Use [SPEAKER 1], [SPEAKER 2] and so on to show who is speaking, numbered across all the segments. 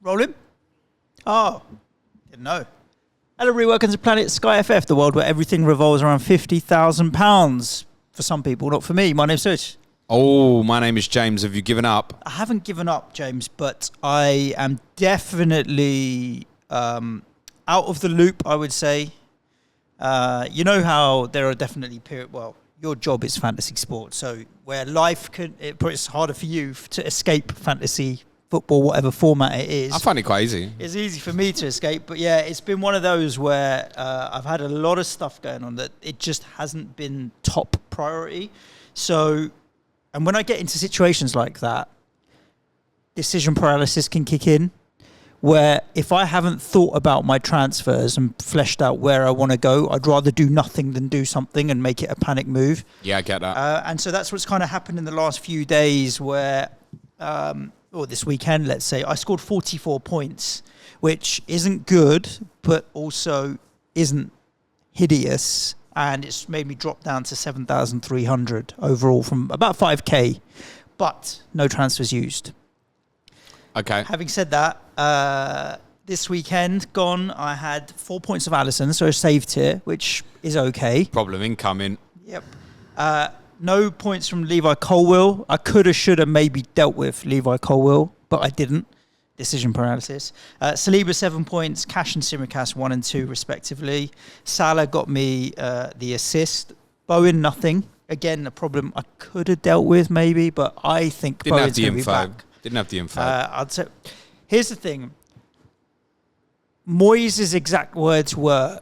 [SPEAKER 1] Rolling? Oh, didn't know. Hello, welcome to Planet SkyFF, the world where everything revolves around £50,000. For some people, not for me. My name's Sush.
[SPEAKER 2] Oh, my name is James. Have you given up?
[SPEAKER 1] I haven't given up, James, but I am definitely out of the loop, I would say. You know how there are definitely your job is fantasy sports, so where life it's harder for you to escape fantasy football, whatever format it is.
[SPEAKER 2] I find it quite easy.
[SPEAKER 1] It's easy for me to escape, but yeah, it's been one of those where I've had a lot of stuff going on that it just hasn't been top priority. So, and when I get into situations like that, decision paralysis can kick in, where if I haven't thought about my transfers and fleshed out where I want to go, I'd rather do nothing than do something and make it a panic move.
[SPEAKER 2] Yeah, I get that.
[SPEAKER 1] And so that's what's kind of happened in the last few days where... or this weekend, let's say, I scored 44 points, which isn't good, but also isn't hideous. And it's made me drop down to 7,300 overall from about 5k, but no transfers used.
[SPEAKER 2] Okay.
[SPEAKER 1] Having said that, this weekend gone, I had 4 points of Alisson, so a save tier, which is okay.
[SPEAKER 2] Problem incoming.
[SPEAKER 1] Yep. No points from Levi Colwill. I coulda, shoulda, maybe dealt with Levi Colwill, but I didn't. Decision paralysis. Saliba 7 points. Cash and Simicast 1 and 2 respectively. Salah got me the assist. Bowen nothing. Again, a problem I could have dealt with maybe, but I think Bowen's going to be back.
[SPEAKER 2] Didn't have the info.
[SPEAKER 1] I'd say. Here's the thing. Moyes' exact words were,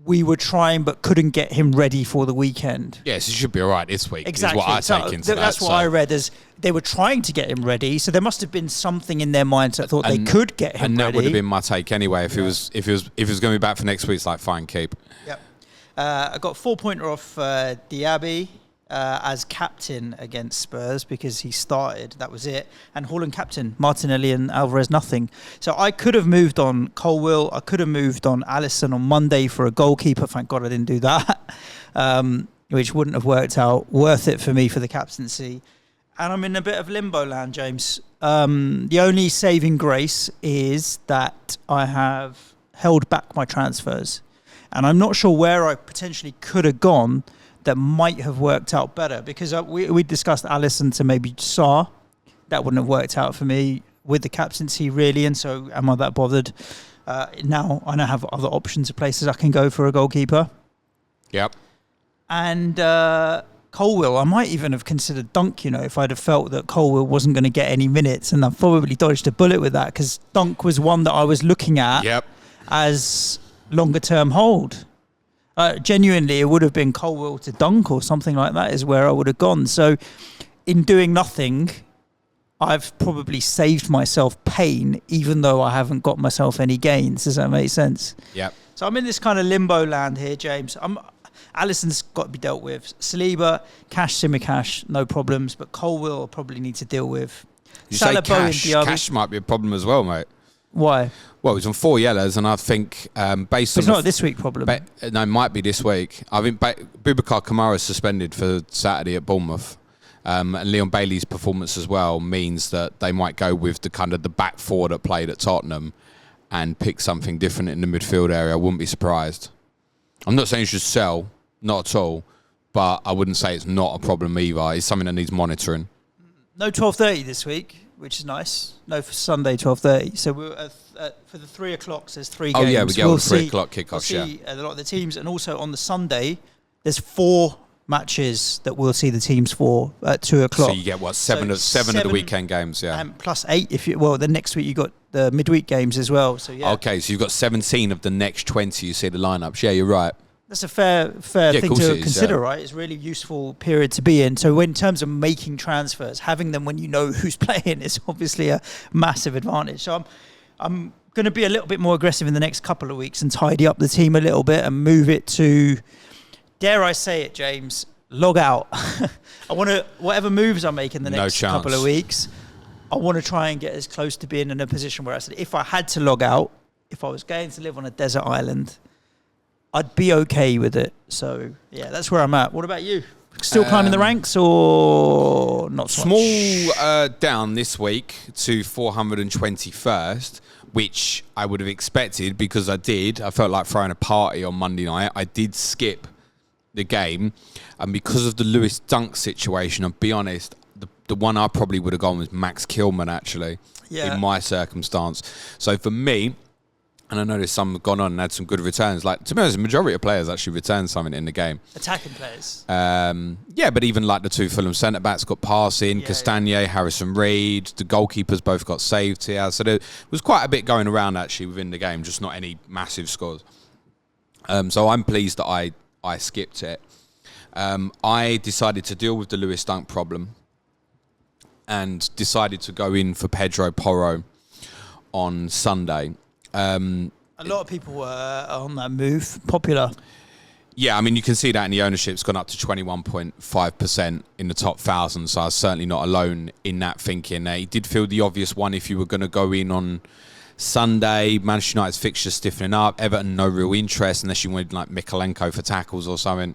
[SPEAKER 1] we were trying but couldn't get him ready for the weekend.
[SPEAKER 2] Yes, he should be all right this week.
[SPEAKER 1] Exactly.
[SPEAKER 2] Is what I take into that.
[SPEAKER 1] That's what I read as they were trying to get him ready. So there must have been something in their minds that thought they could get him ready.
[SPEAKER 2] And that would have been my take anyway. If he was going to be back for next week, it's like fine, keep.
[SPEAKER 1] Yep. I got 4-pointer off Diaby as captain against Spurs because he started. That was it. And Haaland captain, Martinelli and Alvarez nothing. So I could have moved on Colwill. I could have moved on Alisson on Monday for a goalkeeper. Thank God I didn't do that, which wouldn't have worked out. Worth it for me for the captaincy. And I'm in a bit of limbo land, James. The only saving grace is that I have held back my transfers. And I'm not sure where I potentially could have gone that might have worked out better, because we discussed Alisson to maybe Sarr. That wouldn't have worked out for me with the captaincy, really, and so am I that bothered? Now I now have other options of places I can go for a goalkeeper.
[SPEAKER 2] Yep.
[SPEAKER 1] And Colwill, I might even have considered Dunk, if I'd have felt that Colwill wasn't going to get any minutes, and I've probably dodged a bullet with that, because Dunk was one that I was looking at as longer-term hold. Genuinely, it would have been Colwill to Dunk or something like that is where I would have gone. So in doing nothing, I've probably saved myself pain, even though I haven't got myself any gains. Does that make sense?
[SPEAKER 2] Yep.
[SPEAKER 1] So I'm in this kind of limbo land here, James. Alisson's got to be dealt with. Saliba, Cash, Simicast, no problems. But Colwill I'll probably need to deal with.
[SPEAKER 2] You say Cash. Cash might be a problem as well, mate.
[SPEAKER 1] Why?
[SPEAKER 2] Well, he's on 4 yellows, and I think based on...
[SPEAKER 1] It's not a this week problem.
[SPEAKER 2] No, it might be this week. I think Boubacar Kamara's suspended for Saturday at Bournemouth. And Leon Bailey's performance as well means that they might go with the kind of the back four that played at Tottenham and pick something different in the midfield area. I wouldn't be surprised. I'm not saying you should sell, not at all, but I wouldn't say it's not a problem either. It's something that needs monitoring.
[SPEAKER 1] No 12:30 this week, which is nice. No, for Sunday 12:30. So we're for the 3 o'clocks. There's 3 games.
[SPEAKER 2] Oh yeah, we get all the 3 o'clock kickoffs.
[SPEAKER 1] We'll see a lot of the teams, and also on the Sunday, there's 4 matches that we'll see the teams for at 2 o'clock.
[SPEAKER 2] So you get what seven of the weekend games, yeah,
[SPEAKER 1] and plus 8 the next week you got the midweek games as well. So yeah.
[SPEAKER 2] Okay, so you've got 17 of the next 20. You see the lineups. Yeah, you're right.
[SPEAKER 1] That's a fair thing to consider, right? It's a really useful period to be in. So in terms of making transfers, having them when you know who's playing is obviously a massive advantage. So I'm going to be a little bit more aggressive in the next couple of weeks and tidy up the team a little bit and move it to, dare I say it, James, log out. I want to, whatever moves I make in the next couple of weeks, I want to try and get as close to being in a position where I said, if I had to log out, if I was going to live on a desert island, I'd be okay with it. So, yeah, that's where I'm at. What about you? Still climbing the ranks or not so much?
[SPEAKER 2] Small down this week to 421st, which I would have expected because I felt like throwing a party on Monday night. I did skip the game, and because of the Lewis Dunk situation, I'll be honest, the one I probably would have gone was Max Kilman, actually, in my circumstance. So for me, and I know there's some have gone on and had some good returns. Like, to be honest, the majority of players actually returned something in the game.
[SPEAKER 1] Attacking players.
[SPEAKER 2] But even like the two Fulham centre-backs got passing, Castagna, Harrison Reed, the goalkeepers both got saved here. So there was quite a bit going around actually within the game, just not any massive scores. So I'm pleased that I skipped it. I decided to deal with the Lewis Dunk problem and decided to go in for Pedro Porro on Sunday. A
[SPEAKER 1] lot of people were on that move. Popular.
[SPEAKER 2] Yeah, I mean, you can see that in the ownership's gone up to 21.5% in the top 1,000, so I was certainly not alone in that thinking. He did feel the obvious one if you were going to go in on Sunday. Manchester United's fixture stiffening up. Everton, no real interest unless you wanted like Mikalenko for tackles or something.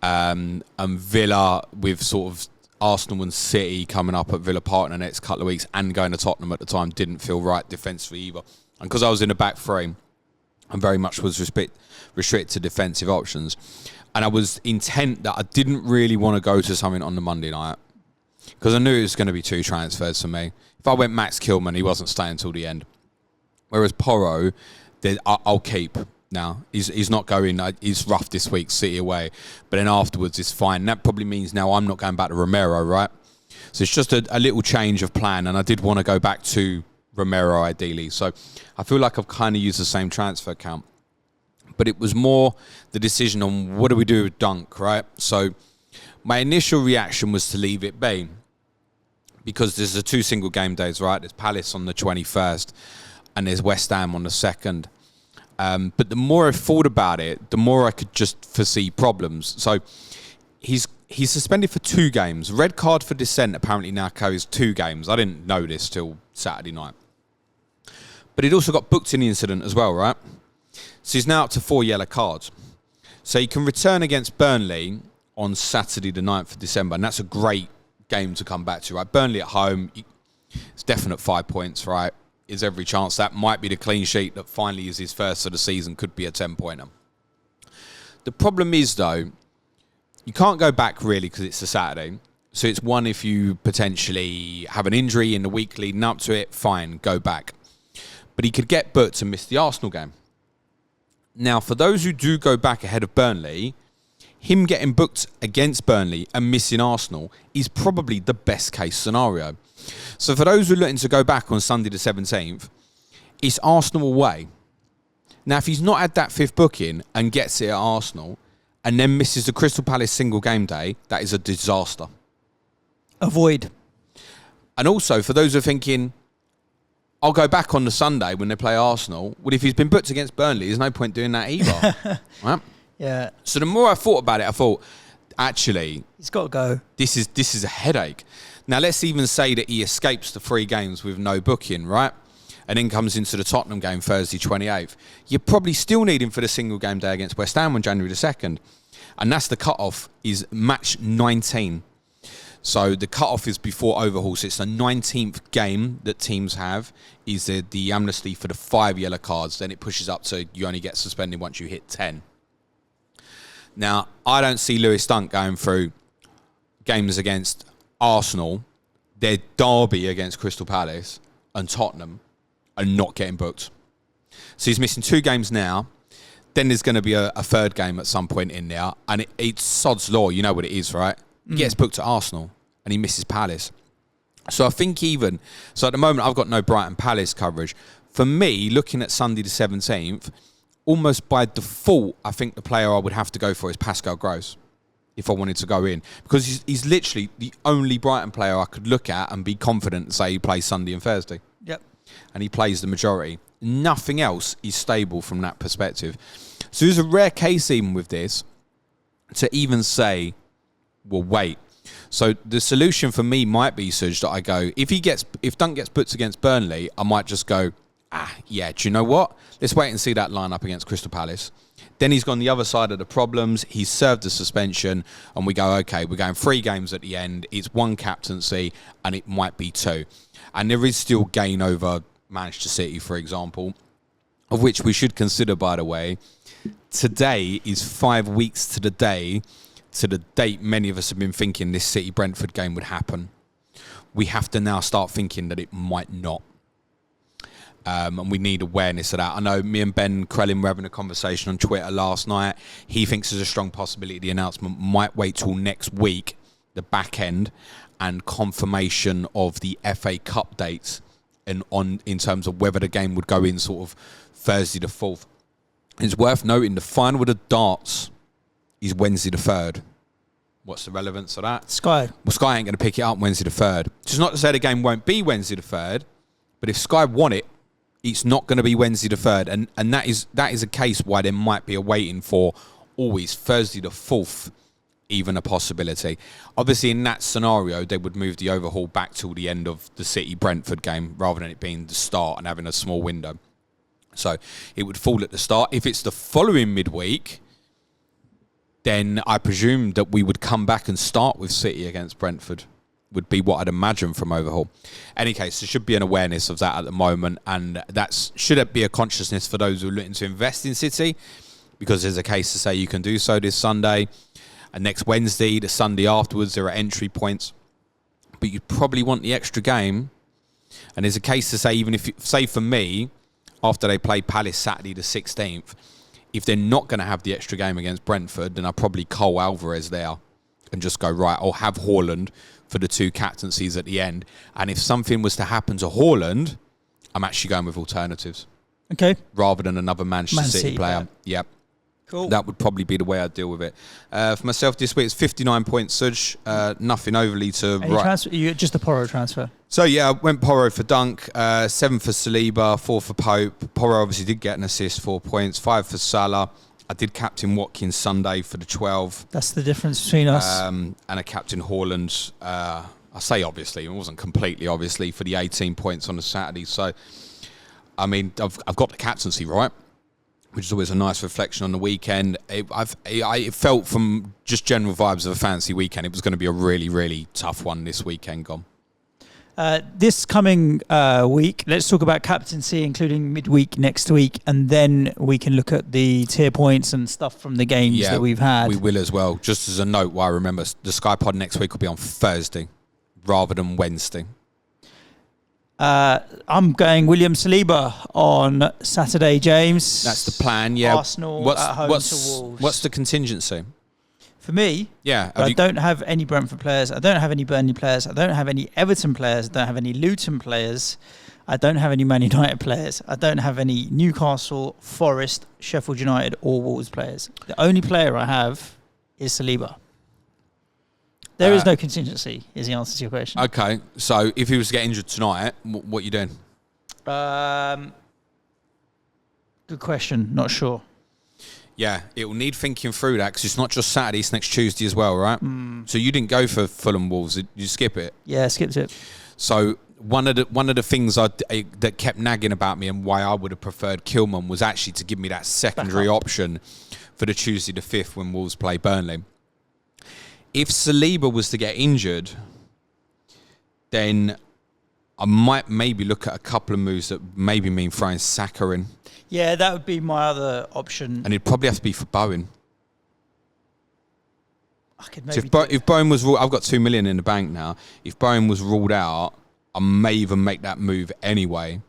[SPEAKER 2] And Villa with sort of Arsenal and City coming up at Villa Park in the next couple of weeks and going to Tottenham at the time didn't feel right defensively either. And because I was in a back three, and very much was restricted to defensive options, and I was intent that I didn't really want to go to something on the Monday night because I knew it was going to be 2 transfers for me. If I went Max Kilman, he wasn't staying until the end. Whereas Porro, I'll keep now. He's not going. He's rough this week, City away, but then afterwards it's fine. That probably means now I'm not going back to Romero, right? So it's just a little change of plan, and I did want to go back to Romero ideally. So I feel like I've kind of used the same transfer account. But it was more the decision on what do we do with Dunk, right? So my initial reaction was to leave it be because there's 2 single game days, right? There's Palace on the 21st and there's West Ham on the 2nd. But the more I thought about it, the more I could just foresee problems. So he's suspended for 2 games. Red card for dissent apparently now carries 2 games. I didn't know this till Saturday night. But he'd also got booked in the incident as well, right? So he's now up to 4 yellow cards. So he can return against Burnley on Saturday the 9th of December, and that's a great game to come back to, right? Burnley at home, it's definite 5 points, right? Is every chance that might be the clean sheet that finally is his first of the season, could be a 10-pointer. The problem is, though, you can't go back really because it's a Saturday. So it's one if you potentially have an injury in the week leading up to it, fine, go back. But he could get booked and miss the Arsenal game. Now, for those who do go back ahead of Burnley, him getting booked against Burnley and missing Arsenal is probably the best case scenario. So for those who are looking to go back on Sunday the 17th, it's Arsenal away. Now, if he's not had that 5th booking and gets it at Arsenal and then misses the Crystal Palace single game day, that is a disaster.
[SPEAKER 1] Avoid.
[SPEAKER 2] And also, for those who are thinking, I'll go back on the Sunday when they play Arsenal. Well, if he's been booked against Burnley, there's no point doing that either. Right?
[SPEAKER 1] Yeah.
[SPEAKER 2] So the more I thought about it, I thought, actually,
[SPEAKER 1] he's got to go.
[SPEAKER 2] This is a headache. Now, let's even say that he escapes the 3 games with no booking, right? And then comes into the Tottenham game Thursday 28th. You probably still need him for the single game day against West Ham on January the 2nd. And that's the cut-off, is match 19. So the cut-off is before overhaul. So it's the 19th game that teams have is the amnesty for the 5 yellow cards. Then it pushes up to you only get suspended once you hit 10. Now, I don't see Lewis Dunk going through games against Arsenal, their derby against Crystal Palace and Tottenham, and not getting booked. So he's missing 2 games now. Then there's going to be a 3rd game at some point in there. And it's sod's law. You know what it is, right? He gets booked at Arsenal and he misses Palace. So I think so at the moment I've got no Brighton Palace coverage. For me, looking at Sunday the 17th, almost by default, I think the player I would have to go for is Pascal Gross if I wanted to go in. Because he's literally the only Brighton player I could look at and be confident and say he plays Sunday and Thursday.
[SPEAKER 1] Yep. And
[SPEAKER 2] he plays the majority. Nothing else is stable from that perspective. So there's a rare case even with this to even say, well, wait. So the solution for me might be, Suj, that I go, if Dunk gets put against Burnley, I might just go, do you know what? Let's wait and see that line up against Crystal Palace. Then he's gone the other side of the problems. He's served the suspension, and we go, okay, we're going 3 games at the end. It's 1 captaincy, and it might be 2. And there is still gain over Manchester City, for example, of which we should consider, by the way. Today is 5 weeks to the date many of us have been thinking this City-Brentford game would happen. We have to now start thinking that it might not. And we need awareness of that. I know me and Ben Crellin were having a conversation on Twitter last night. He thinks there's a strong possibility the announcement might wait till next week, the back end, and confirmation of the FA Cup dates and in terms of whether the game would go in sort of Thursday the 4th. It's worth noting the final of the darts is Wednesday the 3rd. What's the relevance of that?
[SPEAKER 1] Sky.
[SPEAKER 2] Well, Sky ain't going to pick it up Wednesday the 3rd. Which is not to say the game won't be Wednesday the 3rd, but if Sky want it, it's not going to be Wednesday the 3rd. And that is a case why there might be a waiting for always Thursday the 4th, even a possibility. Obviously, in that scenario, they would move the overhaul back till the end of the City-Brentford game rather than it being the start and having a small window. So it would fall at the start. If it's the following midweek, then I presume that we would come back and start with City against Brentford. Would be what I'd imagine from overhaul. Any case, there should be an awareness of that at the moment, and should be a consciousness for those who are looking to invest in City, because there's a case to say you can do so this Sunday, and next Wednesday, the Sunday afterwards, there are entry points, but you probably want the extra game, and there's a case to say, even if, say for me, after they play Palace Saturday the 16th, if they're not going to have the extra game against Brentford, then I'll probably Cole Alvarez there and just go, right, I'll have Haaland for the 2 captaincies at the end. And if something was to happen to Haaland, I'm actually going with alternatives.
[SPEAKER 1] Okay.
[SPEAKER 2] Rather than another Manchester City player.
[SPEAKER 1] Yeah.
[SPEAKER 2] Yep.
[SPEAKER 1] Cool.
[SPEAKER 2] That would probably be the way I'd deal with it. For myself this week, it's 59 points, Suj. Nothing overly to
[SPEAKER 1] Any transfer? Just a Porro transfer?
[SPEAKER 2] So, yeah, I went Porro for Dunk, 7 for Saliba, 4 for Pope. Porro obviously did get an assist, 4 points, 5 for Salah. I did captain Watkins Sunday for the 12.
[SPEAKER 1] That's the difference between us.
[SPEAKER 2] And a captain Haaland, I say obviously, it wasn't completely obviously, for the 18 points on the Saturday. So, I mean, I've got the captaincy right, which is always a nice reflection on the weekend. It felt from just general vibes of a fancy weekend, it was going to be a really, really tough one this weekend gone.
[SPEAKER 1] This coming week, let's talk about captaincy, including midweek next week, and then we can look at the tier points and stuff from the games that we've had.
[SPEAKER 2] We will as well. Just as a note, why I remember, the Sky Pod next week will be on Thursday rather than Wednesday.
[SPEAKER 1] I'm going William Saliba on Saturday, James.
[SPEAKER 2] That's the plan, yeah.
[SPEAKER 1] Arsenal at home to Wolves.
[SPEAKER 2] What's the contingency?
[SPEAKER 1] For me,
[SPEAKER 2] yeah,
[SPEAKER 1] I don't have any Brentford players. I don't have any Burnley players. I don't have any Everton players. I don't have any Luton players. I don't have any Man United players. I don't have any Newcastle, Forest, Sheffield United or Wolves players. The only player I have is Saliba. There is no contingency, is the answer to your question.
[SPEAKER 2] Okay, so if he was to get injured tonight, what are you doing?
[SPEAKER 1] Good question. Not sure.
[SPEAKER 2] Yeah, it will need thinking through that because it's not just Saturday, it's next Tuesday as well, right? So you didn't go for Fulham Wolves, you skip it?
[SPEAKER 1] Yeah, skipped it.
[SPEAKER 2] So one of the things that kept nagging about me and why I would have preferred Kilman was actually to give me that secondary option for the Tuesday the 5th when Wolves play Burnley. If Saliba was to get injured, then I might maybe look at a couple of moves that maybe mean throwing Saka in.
[SPEAKER 1] Yeah, that would be my other option.
[SPEAKER 2] And it'd probably have to be for Bowen.
[SPEAKER 1] I could maybe
[SPEAKER 2] if Bowen was ruled, I've got 2 million in the bank now. If Bowen was ruled out, I may even make that move anyway.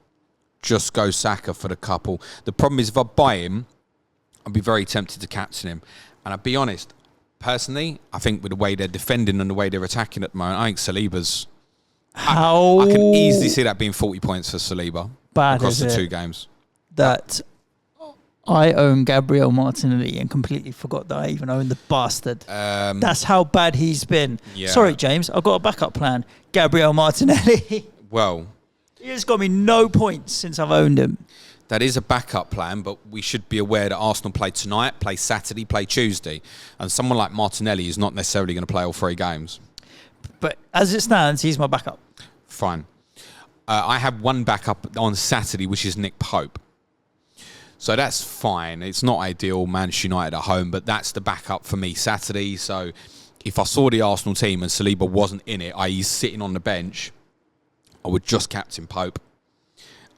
[SPEAKER 2] Just go Saka for the couple. The problem is if I buy him, I'd be very tempted to captain him. And I'll be honest, personally, I think with the way they're defending and the way they're attacking at the moment, I think Saliba's... I can easily see that being 40 points for Saliba across the 2 games.
[SPEAKER 1] That I own Gabriel Martinelli and completely forgot that I even own the bastard. That's how bad he's been. Yeah. Sorry, James, I've got a backup plan. Gabriel Martinelli.
[SPEAKER 2] Well,
[SPEAKER 1] he has got me no points since I've owned him.
[SPEAKER 2] That is a backup plan, but we should be aware that Arsenal play tonight, play Saturday, play Tuesday. And someone like Martinelli is not necessarily going to play all 3 games.
[SPEAKER 1] But as it stands, he's my backup.
[SPEAKER 2] Fine. I have one backup on Saturday, which is Nick Pope. So that's fine. It's not ideal, Manchester United at home, but that's the backup for me Saturday. So if I saw the Arsenal team and Saliba wasn't in it, i.e. sitting on the bench, I would just captain Pope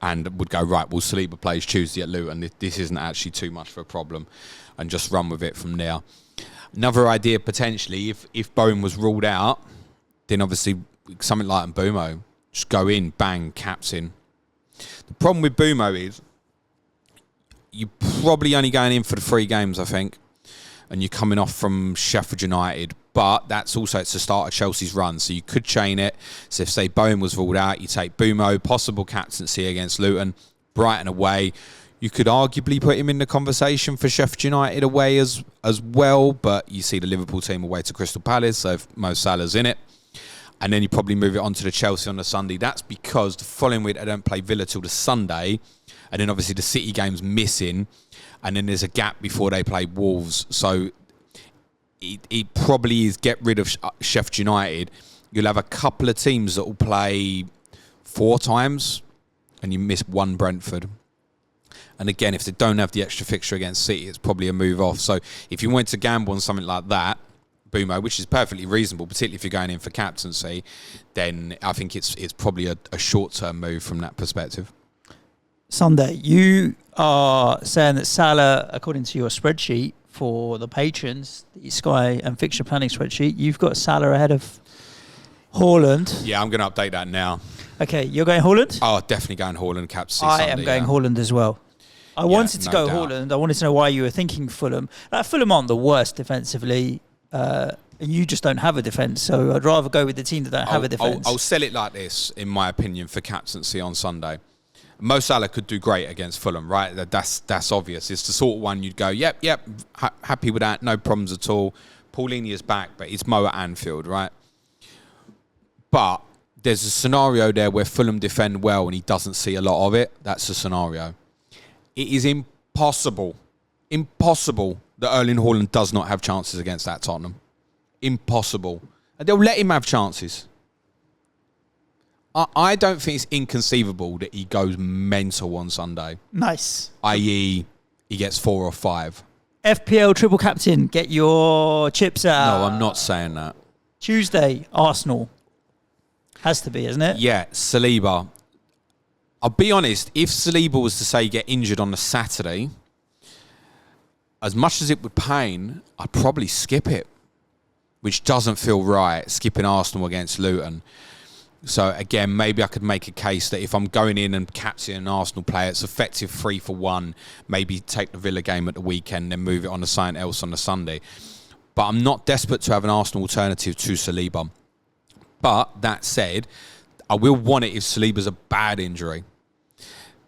[SPEAKER 2] and would go, right, well, Saliba plays Tuesday at Luton. This isn't actually too much of a problem, and just run with it from there. Another idea, potentially, if Bowen was ruled out, then obviously something like Mbeumo, just go in, bang, captain. The problem with Mbeumo is you're probably only going in for the 3 games, I think, and you're coming off from Sheffield United, but that's also, it's the start of Chelsea's run, so you could chain it. So if, say, Bowen was ruled out, you take Mbeumo, possible captaincy against Luton, Brighton away. You could arguably put him in the conversation for Sheffield United away as well, but you see the Liverpool team away to Crystal Palace, so if Mo Salah's in it. And then you probably move it on to the Chelsea on the Sunday. That's because the following week they don't play Villa till the Sunday, and then obviously the City game's missing, and then there's a gap before they play Wolves. So it probably is get rid of Sheffield United. You'll have a couple of teams that will play 4 times, and you miss 1 Brentford. And again, if they don't have the extra fixture against City, it's probably a move off. So if you went to gamble on something like that, Mbeumo, which is perfectly reasonable, particularly if you're going in for captaincy, then I think it's probably a short-term move from that perspective.
[SPEAKER 1] Sunday, you are saying that Salah, according to your spreadsheet for the patrons, the Sky and Fixture planning spreadsheet, you've got Salah ahead of Haaland.
[SPEAKER 2] Yeah, I'm going to update that now.
[SPEAKER 1] Okay, you're going Haaland?
[SPEAKER 2] Oh, definitely going Haaland, captaincy
[SPEAKER 1] I
[SPEAKER 2] Sunday,
[SPEAKER 1] am going Haaland as well. I wanted to go
[SPEAKER 2] doubt.
[SPEAKER 1] Haaland. I wanted to know why you were thinking Fulham. Fulham aren't the worst defensively. And you just don't have a defence, so I'd rather go with the team that don't have a defence.
[SPEAKER 2] I'll sell it like this, in my opinion, for captaincy on Sunday. Mo Salah could do great against Fulham, right? That's obvious. It's the sort of one you'd go, yep, happy with that, no problems at all. Paulini is back, but it's Mo at Anfield, right? But there's a scenario there where Fulham defend well and he doesn't see a lot of it. That's the scenario. It is impossible that Erling Haaland does not have chances against that Tottenham. Impossible. And they'll let him have chances. I don't think it's inconceivable that he goes mental on Sunday.
[SPEAKER 1] Nice.
[SPEAKER 2] I.e., he gets 4 or 5.
[SPEAKER 1] FPL triple captain, get your chips out.
[SPEAKER 2] No, I'm not saying that.
[SPEAKER 1] Tuesday, Arsenal. Has to be, isn't it?
[SPEAKER 2] Yeah, Saliba. I'll be honest, if Saliba was to say get injured on a Saturday, as much as it would pain, I'd probably skip it, which doesn't feel right, skipping Arsenal against Luton. So again, maybe I could make a case that if I'm going in and captaining an Arsenal player, it's effective 3 for 1. Maybe take the Villa game at the weekend, then move it on to something else on the Sunday. But I'm not desperate to have an Arsenal alternative to Saliba. But that said, I will want it if Saliba's a bad injury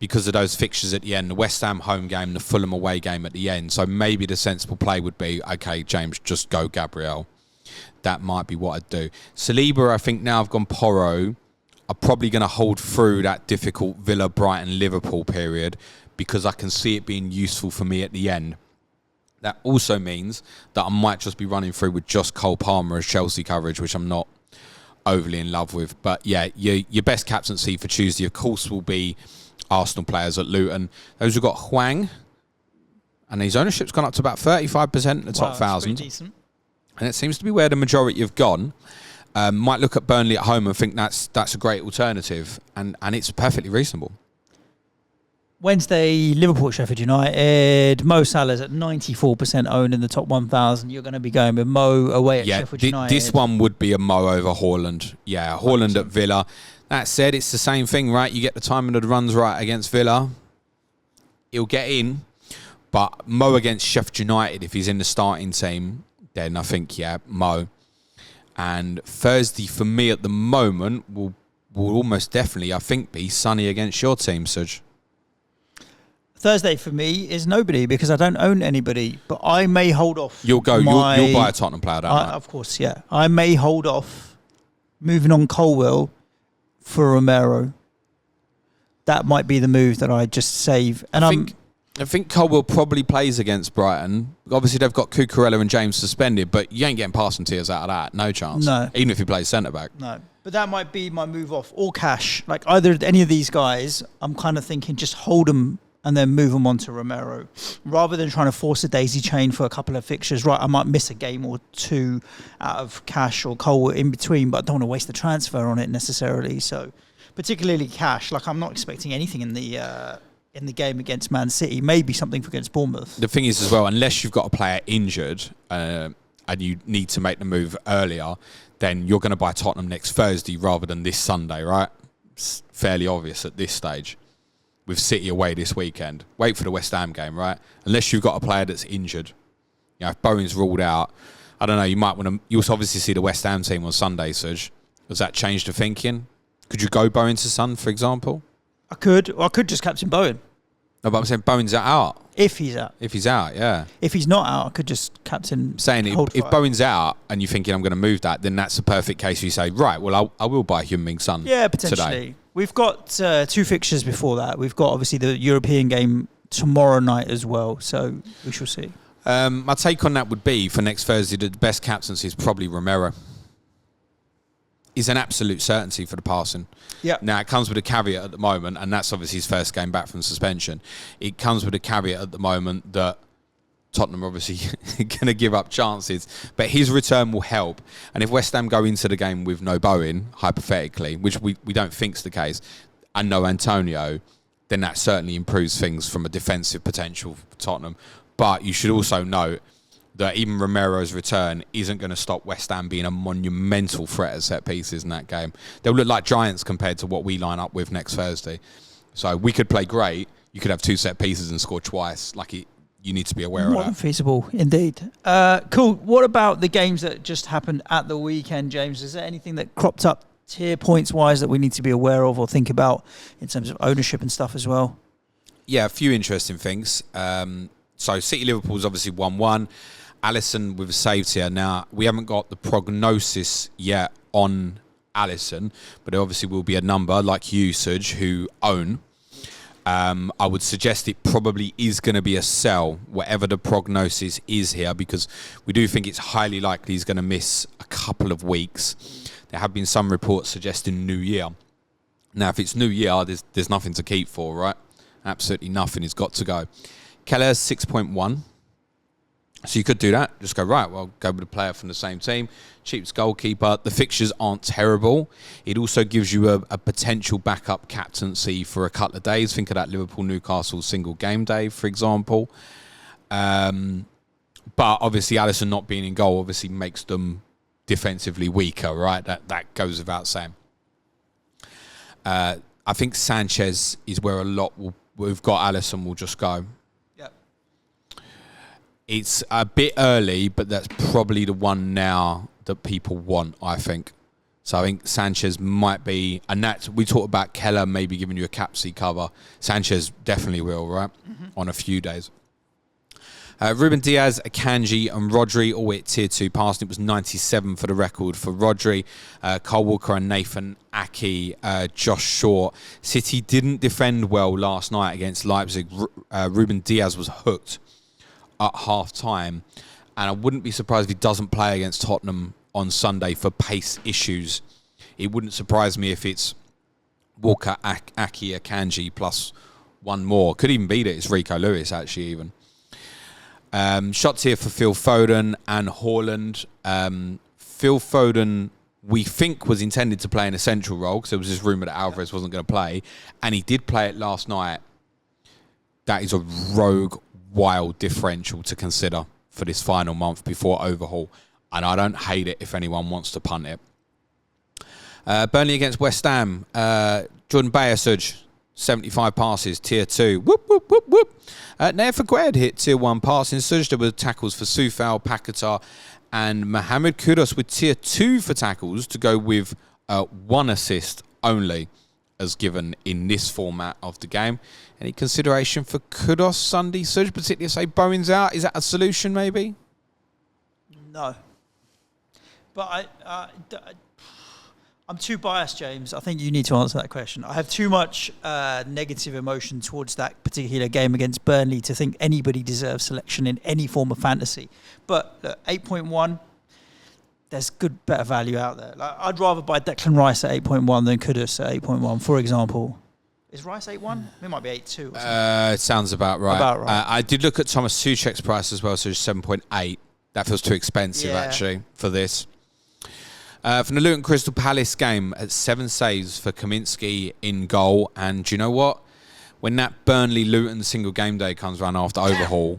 [SPEAKER 2] because of those fixtures at the end, the West Ham home game, the Fulham away game at the end. So maybe the sensible play would be, okay, James, just go Gabriel. That might be what I'd do. Saliba, I think now I've gone Porro, are probably going to hold through that difficult Villa, Brighton, Liverpool period because I can see it being useful for me at the end. That also means that I might just be running through with just Cole Palmer as Chelsea coverage, which I'm not overly in love with. But yeah, your best captaincy for Tuesday, of course, will be Arsenal players at Luton. Those who've got Hwang, and his ownership's gone up to about 35% in the top 1,000.
[SPEAKER 1] Decent.
[SPEAKER 2] And it seems to be where the majority have gone. Might look at Burnley at home and think that's a great alternative, and it's perfectly reasonable.
[SPEAKER 1] Wednesday, Liverpool, Sheffield United. Mo Salah's at 94% owned in the top 1,000. You're going to be going with Mo away at Sheffield United.
[SPEAKER 2] This one would be a Mo over Haaland. Yeah, Haaland at Villa. That said, it's the same thing, right? You get the timing of the runs right against Villa, he'll get in. But Mo against Sheffield United, if he's in the starting team, then I think, Mo. And Thursday, for me at the moment, will almost definitely, I think, be Sonny against your team, Suj.
[SPEAKER 1] Thursday for me is nobody because I don't own anybody, but I may hold off.
[SPEAKER 2] You'll buy a Tottenham player, don't you?
[SPEAKER 1] Of course, yeah. I may hold off moving on Colwell for Romero. That might be the move that I just save. And
[SPEAKER 2] I think Colwell probably plays against Brighton. Obviously, they've got Cucurella and James suspended, but you ain't getting passing tiers out of that. No chance.
[SPEAKER 1] No.
[SPEAKER 2] Even if he plays centre-back.
[SPEAKER 1] No. But that might be my move off. Or cash. Like either any of these guys, I'm kind of thinking just hold them and then move them on to Romero, rather than trying to force a daisy chain for a couple of fixtures. Right, I might miss a game or two out of Cash or Cole in between, but I don't want to waste the transfer on it necessarily. So, particularly Cash, like I'm not expecting anything in the game against Man City. Maybe something against Bournemouth.
[SPEAKER 2] The thing is as well, unless you've got a player injured and you need to make the move earlier, then you're going to buy Tottenham next Thursday rather than this Sunday, right? It's fairly obvious at this stage. With City away this weekend, wait for the West Ham game, right? Unless you've got a player that's injured. You know, if Bowen's ruled out, I don't know, you might want to... You'll obviously see the West Ham team on Sunday, Suj. Does that change the thinking? Could you go Bowen to Son, for example?
[SPEAKER 1] I could just captain Bowen.
[SPEAKER 2] No, but I'm saying Bowen's out.
[SPEAKER 1] If he's out.
[SPEAKER 2] If he's out, yeah.
[SPEAKER 1] If he's not out, I could just captain...
[SPEAKER 2] I'm saying if Bowen's out and you're thinking I'm going to move that, then that's the perfect case where you say, right, well, I will buy Heung-min Son
[SPEAKER 1] potentially.
[SPEAKER 2] Today.
[SPEAKER 1] We've got 2 fixtures before that. We've got, obviously, the European game tomorrow night as well, so we shall see.
[SPEAKER 2] My take on that would be, for next Thursday, the best captaincy is probably Romero. He's an absolute certainty for the passing.
[SPEAKER 1] Yeah.
[SPEAKER 2] Now, it comes with a caveat at the moment, and that's obviously his first game back from suspension. It comes with a caveat at the moment that Tottenham are obviously going to give up chances, but his return will help. And if West Ham go into the game with no Bowen, hypothetically, which we don't think's the case, and no Antonio, then that certainly improves things from a defensive potential for Tottenham. But you should also note that even Romero's return isn't going to stop West Ham being a monumental threat at set pieces in that game. They'll look like giants compared to what we line up with next Thursday. So we could play great. You could have 2 set pieces and score twice. You need to be aware of that.
[SPEAKER 1] More than feasible, indeed. Cool. What about the games that just happened at the weekend, James? Is there anything that cropped up tier points-wise that we need to be aware of or think about in terms of ownership and stuff as well?
[SPEAKER 2] Yeah, a few interesting things. So City-Liverpool is obviously 1-1. Alisson with a save here. Now, we haven't got the prognosis yet on Alisson, but there obviously will be a number like you, Suj, who own. I would suggest it probably is going to be a sell, whatever the prognosis is here, because we do think it's highly likely he's going to miss a couple of weeks. There have been some reports suggesting New Year. Now, if it's New Year, there's nothing to keep for, right? Absolutely nothing. He's got to go. Kelleher's 6.1. So you could do that. Just go, right, well, go with a player from the same team. Cheap's goalkeeper. The fixtures aren't terrible. It also gives you a potential backup captaincy for a couple of days. Think of that Liverpool-Newcastle single game day, for example. But obviously, Alisson not being in goal obviously makes them defensively weaker, right? That goes without saying. I think Sanchez is where a lot we've got Alisson will just go. It's a bit early, but that's probably the one now that people want, I think. So I think Sanchez might be, and that's, we talked about Kelleher maybe giving you a captaincy cover. Sanchez definitely will, right? Mm-hmm. On a few days. Ruben Diaz, Akanji and Ruaidhri all at tier 2 passing. It was 97 for the record for Ruaidhri. Kyle Walker and Nathan Ake, Josh Short. City didn't defend well last night against Leipzig. Ruben Diaz was hooked at half-time, and I wouldn't be surprised if he doesn't play against Tottenham on Sunday for pace issues. It wouldn't surprise me if it's Walker, Ake, Akanji plus one more. Could even be that it's Rico Lewis, actually, even. Shots here for Phil Foden and Haaland. Phil Foden, we think, was intended to play in a central role because there was this rumour that Alvarez wasn't going to play, and he did play it last night. That is a rogue wild differential to consider for this final month before overhaul, and I don't hate it if anyone wants to punt it. Burnley against West Ham. Jordan Bayasuj, 75 passes, tier 2. Whoop, whoop, whoop, whoop. Nefer Gued hit tier 1 passing. Suj, there were tackles for Soufal, Paquetá, and Mohamed Kudus with tier 2 for tackles to go with 1 assist only as given in this format of the game. Any consideration for Kudus Sunday, Suj, particularly if, say, Bowen's out? Is that a solution, maybe?
[SPEAKER 1] No. But I'm too biased, James. I think you need to answer that question. I have too much negative emotion towards that particular game against Burnley to think anybody deserves selection in any form of fantasy. But look, 8.1, there's better value out there. Like, I'd rather buy Declan Rice at 8.1 than Kudus at 8.1, for example. Is Rice 8-1? It might be 8-2.
[SPEAKER 2] It sounds about right. I did look at Thomas Tuchek's price as well, so it's 7.8. That feels too expensive, actually, for this. From the Luton Crystal Palace game, at 7 saves for Kaminsky in goal. And do you know what? When that Burnley-Luton single game day comes around after overhaul,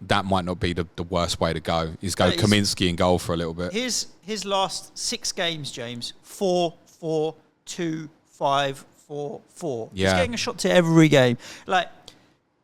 [SPEAKER 2] that might not be the worst way to go, is go Kaminsky in goal for a little bit.
[SPEAKER 1] His last 6 games, James, 4-4-2-5-4-4. He's getting a shot to every game. Like,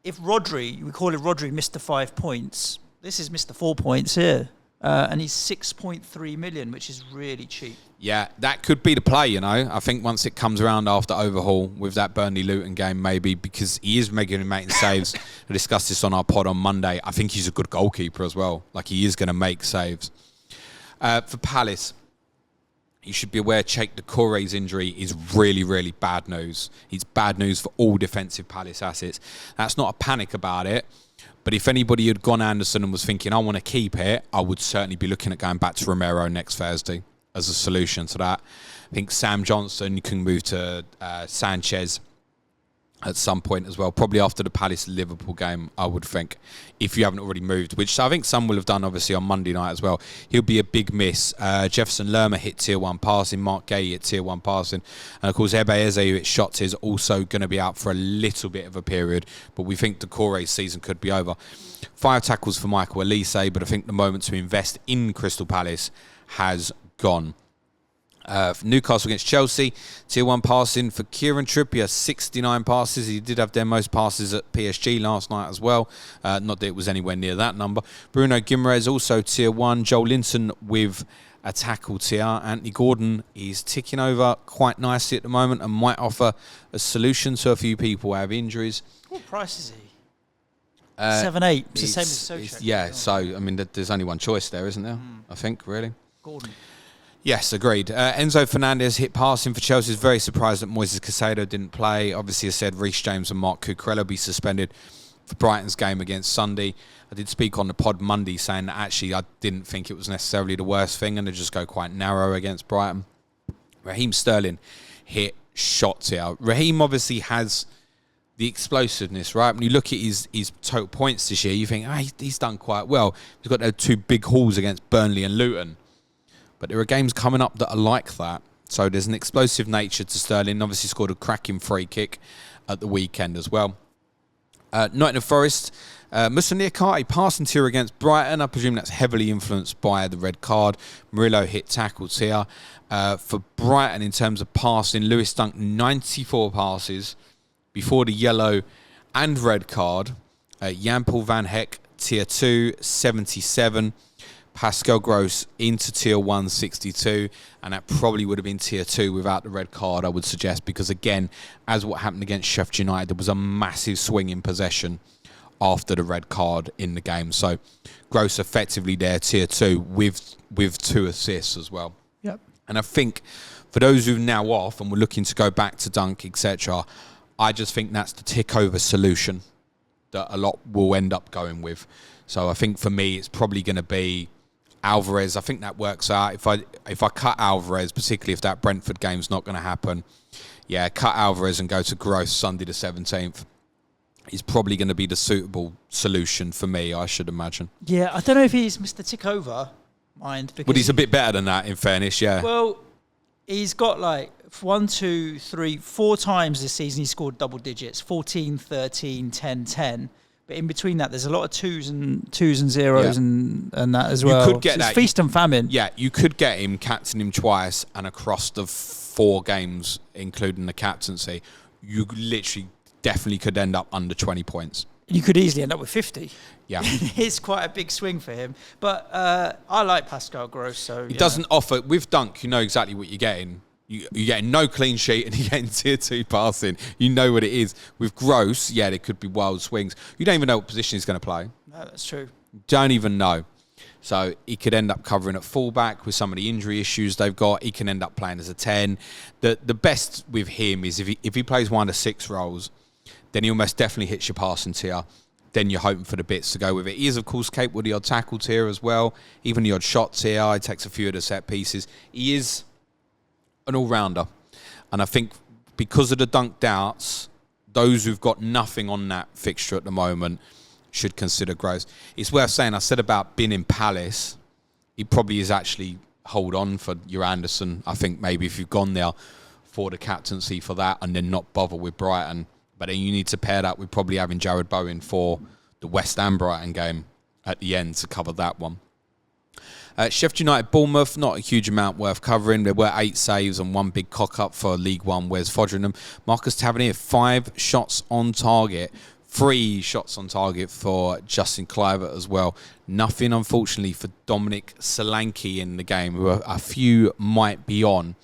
[SPEAKER 1] if Ruaidhri, we call it Ruaidhri, Mr. 5 points, this is Mr. 4 points here. And he's 6.3 million, which is really cheap.
[SPEAKER 2] Yeah, that could be the play, you know. I think once it comes around after overhaul with that Burnley-Luton game, maybe, because he is making saves. I discussed this on our pod on Monday. I think he's a good goalkeeper as well. Like, he is going to make saves. For Palace, you should be aware Cheikh Doucouré's injury is really, really bad news. It's bad news for all defensive Palace assets. That's not a panic about it. But if anybody had gone Anderson and was thinking, I want to keep it, I would certainly be looking at going back to Romero next Thursday as a solution to that. I think Sam Johnson, you can move to Sanchez at some point as well, probably after the Palace-Liverpool game, I would think, if you haven't already moved, which I think some will have done, obviously, on Monday night as well. He'll be a big miss. Jefferson Lerma hit Tier 1 passing, Mark Gay hit Tier 1 passing, and, of course, Ebeeze, who hit shots, is also going to be out for a little bit of a period, but we think Doucouré's season could be over. 5 tackles for Michael Elise, but I think the moment to invest in Crystal Palace has gone. Newcastle against Chelsea, Tier 1 passing for Kieran Trippier, 69 passes. He did have their most passes at PSG last night as well. Not that it was anywhere near that number. Bruno Guimaraes also Tier 1. Joel Linton with a tackle tier. Anthony Gordon is ticking over quite nicely at the moment and might offer a solution to a few people who have injuries.
[SPEAKER 1] What price is he? 7-8. It's the same as Souček.
[SPEAKER 2] Yeah, so, I mean, there's only one choice there, isn't there? I think, really.
[SPEAKER 1] Gordon.
[SPEAKER 2] Yes, agreed. Enzo Fernandez hit passing for Chelsea. Is very surprised that Moises Caicedo didn't play. Obviously, I said Reece James and Mark Cucurella be suspended for Brighton's game against Sunday. I did speak on the pod Monday saying that actually I didn't think it was necessarily the worst thing and to just go quite narrow against Brighton. Raheem Sterling hit shots here. Raheem obviously has the explosiveness, right? When you look at his total points this year, you think, he's done quite well. He's got those 2 big hauls against Burnley and Luton. But there are games coming up that are like that. So there's an explosive nature to Sterling. Obviously scored a cracking free kick at the weekend as well. Nottingham Forest, Moussa Niakhaté passing tier against Brighton. I presume that's heavily influenced by the red card. Murillo hit tackles here. For Brighton, in terms of passing, Lewis Dunk, 94 passes before the yellow and red card. Jan-Paul van Hecke, tier 2, 77. Pascal Gross into tier 1, 62, and that probably would have been tier 2 without the red card, I would suggest, because again, as what happened against Sheffield United, there was a massive swing in possession after the red card in the game. So Gross effectively there, tier 2, with 2 assists as well.
[SPEAKER 1] Yep.
[SPEAKER 2] And I think for those who are now off and were looking to go back to Dunk, etc., I just think that's the tick over solution that a lot will end up going with. So I think for me, it's probably going to be Alvarez. I think that works out. If I cut Alvarez, particularly if that Brentford game's not going to happen, cut Alvarez and go to Gross Sunday the 17th. He's probably going to be the suitable solution for me, I should imagine.
[SPEAKER 1] Yeah, I don't know if he's Mr. Tick Over, mind.
[SPEAKER 2] But he's a bit better than that, in fairness, yeah.
[SPEAKER 1] Well, he's got 1, 2, 3, 4 times this season he scored double digits, 14, 13, 10, 10. But in between that, there's a lot of twos and zeros and that as well.
[SPEAKER 2] You could get
[SPEAKER 1] that. It's feast and famine.
[SPEAKER 2] Yeah, you could get him, captain him twice, and across the 4 games, including the captaincy, you literally definitely could end up under 20 points.
[SPEAKER 1] You could easily end up with 50.
[SPEAKER 2] Yeah.
[SPEAKER 1] It's quite a big swing for him. But I like Pascal Gross. So
[SPEAKER 2] he doesn't offer, with Dunk, you know exactly what you're getting. You're getting no clean sheet and you're getting tier 2 passing. You know what it is. With Gross, there could be wild swings. You don't even know what position he's going to play.
[SPEAKER 1] No, that's true.
[SPEAKER 2] Don't even know. So he could end up covering at fullback with some of the injury issues they've got. He can end up playing as a 10. The best with him is if he plays 1 to 6 roles, then he almost definitely hits your passing tier. Then you're hoping for the bits to go with it. He is, of course, capable of the odd tackle tier as well. Even the odd shot tier. He takes a few of the set pieces. He is an all-rounder. And I think because of the Dunk doubts, those who've got nothing on that fixture at the moment should consider Gross. It's worth saying, I said about being in Palace, it probably is actually hold on for your Anderson. I think maybe if you've gone there for the captaincy for that and then not bother with Brighton, but then you need to pair that with probably having Jarrod Bowen for the West Ham Brighton game at the end to cover that one. Sheffield United, Bournemouth, not a huge amount worth covering. There were 8 saves and 1 big cock-up for League One, Wes Foderingham. Marcus Tavernier, 5 shots on target. 3 shots on target for Justin Kluivert as well. Nothing, unfortunately, for Dominic Solanke in the game, who a few might be on.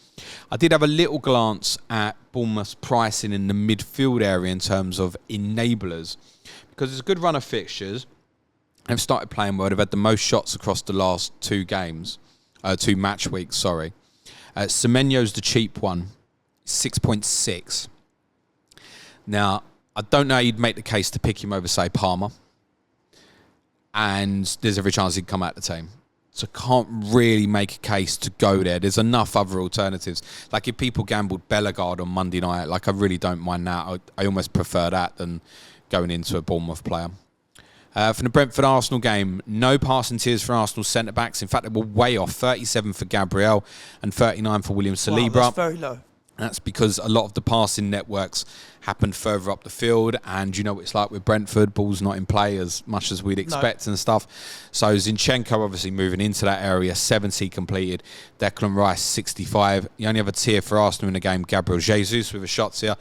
[SPEAKER 2] I did have a little glance at Bournemouth's pricing in the midfield area in terms of enablers, because it's a good run of fixtures. They've started playing well. They've had the most shots across the last 2 games, 2 match weeks, sorry. Semenyo's the cheap one, 6.6. Now, I don't know how you'd make the case to pick him over, say, Palmer. And there's every chance he'd come out the team. So can't really make a case to go there. There's enough other alternatives. Like if people gambled Bellegarde on Monday night, like I really don't mind that. I almost prefer that than going into a Bournemouth player. From the Brentford-Arsenal game, no passing tiers for Arsenal centre-backs. In fact, they were way off. 37 for Gabriel and 39 for William Saliba.
[SPEAKER 1] Wow, that's very low.
[SPEAKER 2] That's because a lot of the passing networks happened further up the field, and you know what it's like with Brentford, ball's not in play as much as we'd expect and stuff. So Zinchenko obviously moving into that area, 70 completed. Declan Rice, 65. The only other tier for Arsenal in the game, Gabriel Jesus with a shot tier,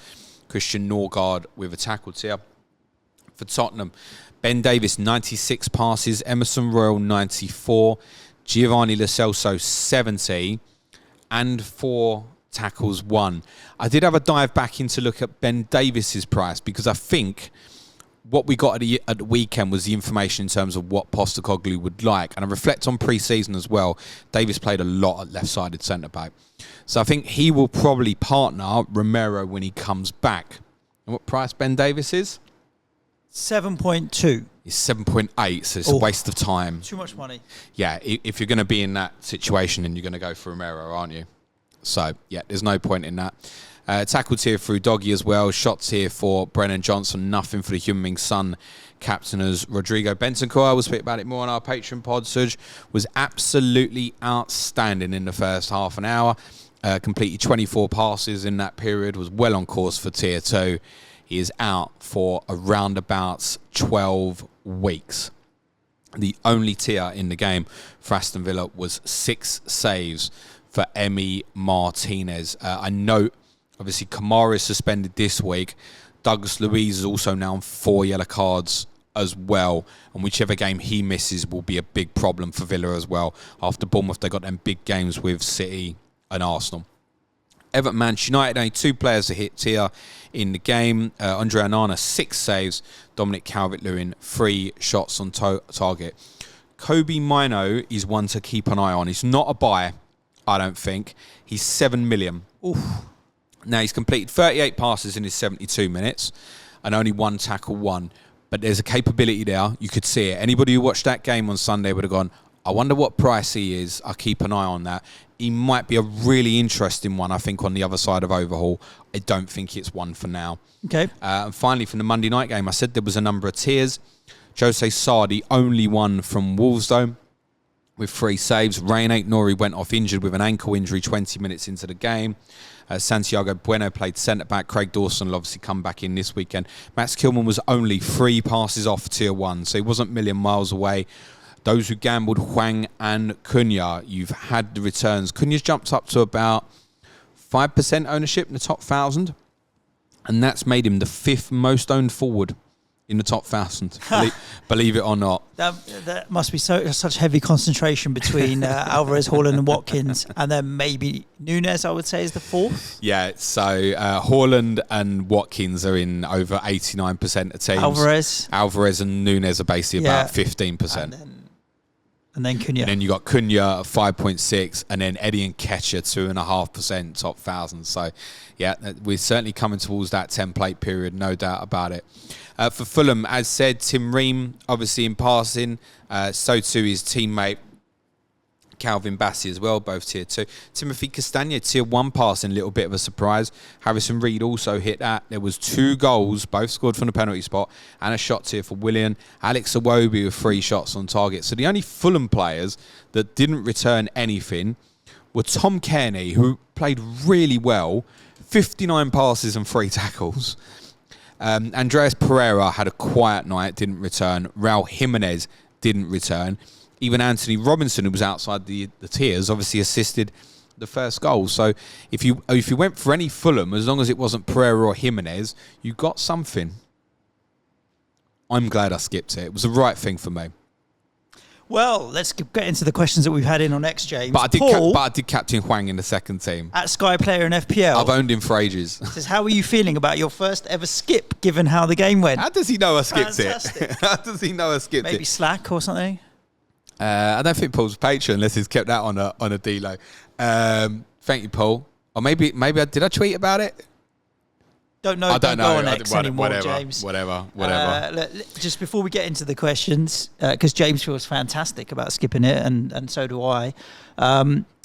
[SPEAKER 2] Christian Norgard with a tackle tier. For Tottenham, Ben Davis, 96 passes, Emerson Royal, 94, Giovanni Lo Celso, 70, and 4 tackles, 1. I did have a dive back in to look at Ben Davis's price, because I think what we got at the weekend was the information in terms of what Postecoglou would like. And I reflect on pre-season as well. Davis played a lot at left-sided centre-back. So I think he will probably partner Romero when he comes back. And what price Ben Davis is?
[SPEAKER 1] 7.2.
[SPEAKER 2] It's 7.8, so it's a waste of time.
[SPEAKER 1] Too much money.
[SPEAKER 2] Yeah, if you're going to be in that situation, then you're going to go for Romero, aren't you? So, yeah, there's no point in that. Tackled here through Doggy as well. Shots here for Brennan Johnson. Nothing for the Heung-min Son captain as Rodrigo Bentancur. We'll speak about it more on our Patreon pod. Serge was absolutely outstanding in the first half an hour. Completed 24 passes in that period. Was well on course for Tier 2. He is out for around about 12 weeks. The only tier in the game for Aston Villa was 6 saves for Emi Martinez. I note, obviously, Kamara is suspended this week. Douglas Luiz is also now on 4 yellow cards as well. And whichever game he misses will be a big problem for Villa as well. After Bournemouth, they got them big games with City and Arsenal. Everton, Manchester United, only 2 players to hit tier in the game. Andre Onana, 6 saves. Dominic Calvert-Lewin, 3 shots on target. Kobe Mino is one to keep an eye on. He's not a buy, I don't think. He's 7 million.
[SPEAKER 1] Oof.
[SPEAKER 2] Now, he's completed 38 passes in his 72 minutes and only 1 tackle, 1. But there's a capability there. You could see it. Anybody who watched that game on Sunday would have gone, I wonder what price he is. I'll keep an eye on that. He might be a really interesting one, I think, on the other side of Overhaul. I don't think it's one for now.
[SPEAKER 1] Okay.
[SPEAKER 2] And finally, from the Monday night game, I said there was a number of tiers. Jose Sarr, the only one from Wolves, though, with 3 saves. Rain Nori went off injured with an ankle injury 20 minutes into the game. Santiago Bueno played centre-back. Craig Dawson will obviously come back in this weekend. Max Kilman was only 3 passes off Tier 1, so he wasn't a million miles away. Those who gambled Hwang and Cunha, you've had the returns. Cunha's jumped up to about 5% ownership in the top 1,000, and that's made him the 5th most owned forward in the top 1,000, believe it or not.
[SPEAKER 1] That must be such heavy concentration between Alvarez, Haaland and Watkins, and then maybe Núñez, I would say, is the 4th.
[SPEAKER 2] Yeah, so Haaland and Watkins are in over 89% of teams. Alvarez and Núñez are basically about 15%.
[SPEAKER 1] And then Cunha.
[SPEAKER 2] And then you got Cunha at 5.6, and then Eddie and Ketcher 2.5% top 1,000. So, yeah, we're certainly coming towards that template period, no doubt about it. For Fulham, as said, Tim Ream, obviously in passing, so too his teammate Calvin Bassey as well, both tier 2. Timothy Castagna, tier 1 passing, a little bit of a surprise. Harrison Reed also hit that. There was 2 goals, both scored from the penalty spot, and a shot tier for Willian. Alex Iwobi with 3 shots on target. So the only Fulham players that didn't return anything were Tom Kearney, who played really well, 59 passes and 3 tackles. Andreas Pereira had a quiet night, didn't return. Raul Jimenez didn't return. Even Anthony Robinson, who was outside the tiers, obviously assisted the first goal. So if you went for any Fulham, as long as it wasn't Pereira or Jimenez, you got something. I'm glad I skipped it. It was the right thing for me.
[SPEAKER 1] Well, let's get into the questions that we've had in on X, James.
[SPEAKER 2] But I did captain Hwang in the second team.
[SPEAKER 1] At Sky Player and FPL.
[SPEAKER 2] I've owned him for ages.
[SPEAKER 1] Says, how are you feeling about your first ever skip, given how the game went?
[SPEAKER 2] How does he know I skipped
[SPEAKER 1] Fantastic.
[SPEAKER 2] it? How does he know I skipped it?
[SPEAKER 1] Maybe Slack or something?
[SPEAKER 2] I don't think Paul's Patreon, unless he's kept that on a D-Lo. Thank you, Paul. Or maybe did I tweet about it?
[SPEAKER 1] Don't know.
[SPEAKER 2] I don't know.
[SPEAKER 1] Go on X anymore, James.
[SPEAKER 2] Whatever.
[SPEAKER 1] Just before we get into the questions, because James feels fantastic about skipping it, and so do I.